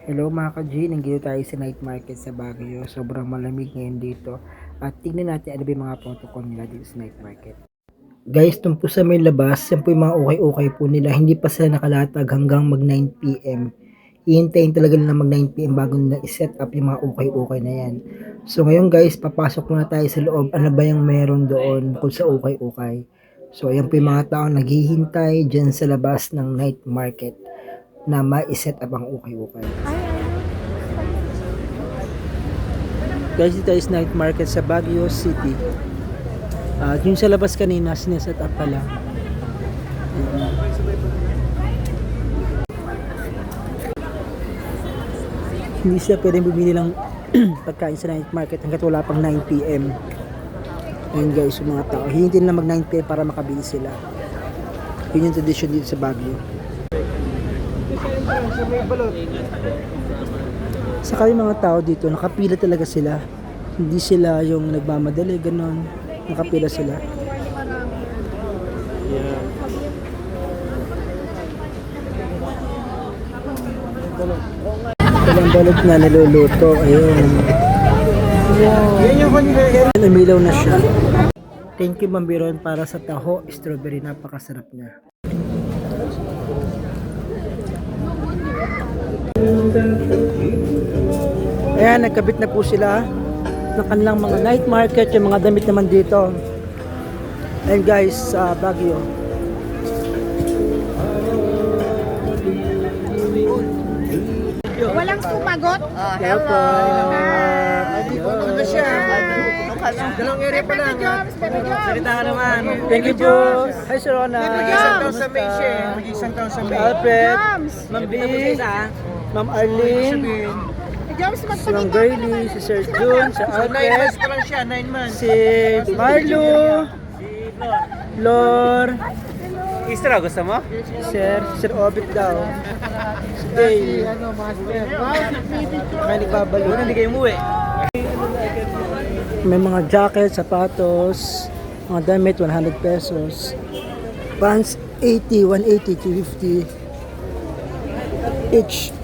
Hello mga ka-G, nandito tayo sa night market sa Baguio. Sobrang malamig ngayon dito. At tingnan natin ano ba yung mga protocol nila dito sa night market. Guys, dun po sa may labas, yan po yung mga okay-okay po nila. Hindi pa sila nakalatag hanggang mag 9 PM. Hihintayin talaga nila mag 9 PM bago nila i-set up yung mga okay-okay na yan. So ngayon guys, papasok muna tayo sa loob. Ano ba yung meron doon bukod sa okay-okay. So ayan po yung mga tao naghihintay dyan sa labas ng night market na ma-set up ang okay-okay. Guys, dito is night market sa Baguio City. At yung sa labas kanina, sineset up pa lang. Hindi siya pwedeng bumili ng pagkain sa night market hanggat wala pang 9 PM. Ayun guys, yung mga tao. Hihintin na mag 9 PM para makabili sila. Yun yung tradition dito sa Baguio. Saka yung mga tao dito, nakapila talaga sila. Hindi sila yung nagmamadali, ganon. Nakapila sila. Yeah. Ilang balot na niluluto. Ayun. Wow. Umilaw na siya. Thank you, Ma'am Biron, para sa taho, strawberry. Napakasarap niya. Ayan, nagkabit na po sila ng kanilang mga night market, yung mga damit naman dito. And guys, sa Baguio. Walang sumagot? Hello. Ano siya? Dalawang area pa lang. Salita ka naman. Thank you, Diyos. Hi, Sir Rona. Mag-isang taon sa May siya. Mag-isang taon sa May. Alfred, Jams! Ma'am B, Ma'am Arlene, Jams, si Ma'am magpakita ka Girlie, naman. si Sir Jun, si So 9 Alfred, months pa lang siya, 9 months. si Marlo, Lor, Istra, gusto mo? Sir Obit daw, si Dale, may nagbabalo. Hindi kayo umuwi. May mga jacket, sapatos, mga damit, 100 pesos. Pants, 80, 180, 250 each.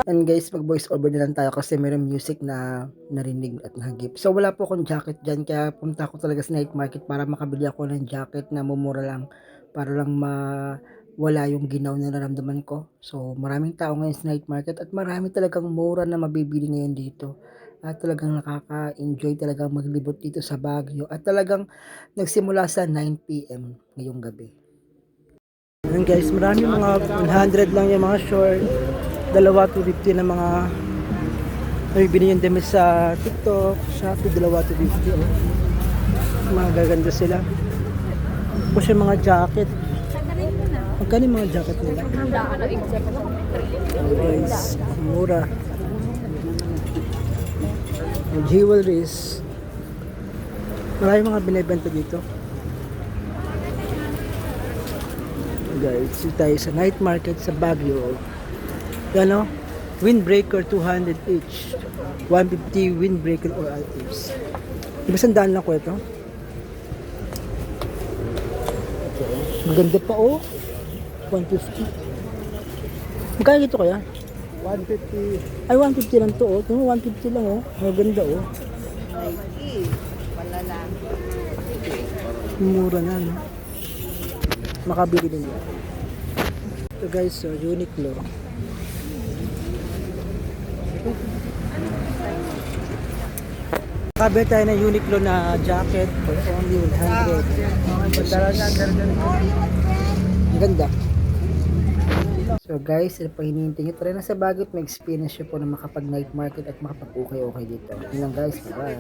And guys, mag voice over na lang tayo kasi mayroong music na narinig at nahagip. So wala po akong jacket dyan, kaya punta ko talaga sa night market para makabili ako ng jacket na mumura lang, para lang wala yung ginaw na nararamdaman ko. So maraming tao ngayon sa night market at marami talagang mura na mabibili ngayon dito. At talagang nakaka-enjoy talagang maglibot dito sa Baguio. At talagang nagsimula sa 9 PM ngayong gabi. Ayan guys, marami mga 100 lang yung mga short. Dalawa 250 na mga nabibili yung damit sa TikTok, Shopee, dalawa 250. Oh. Mga gaganda sila. Tapos yung mga jacket. Magkano yung mga jacket nila? Oh, guys, mura. Jewelries. Marami mga binibenta dito. Guys, dito tayo sa night market sa Baguio. Yan o, windbreaker 200 each. 150 windbreaker or items. Diba sandaan lang ko ito? Maganda pa o. 150. Magkano dito kaya? 150. Ay, 150 lang to o. Ito 150 lang o. Maganda o. Mura na no. Makabili din yan. So guys, so Uniqlo. Makabili tayo ng Uniqlo na jacket for only 100. Ang ganda. So guys, ano pa hinihintay nyo? Try na sa Baguio at may experience nyo po na makapag night market at makapag okay dito. Yun lang guys, bye bye.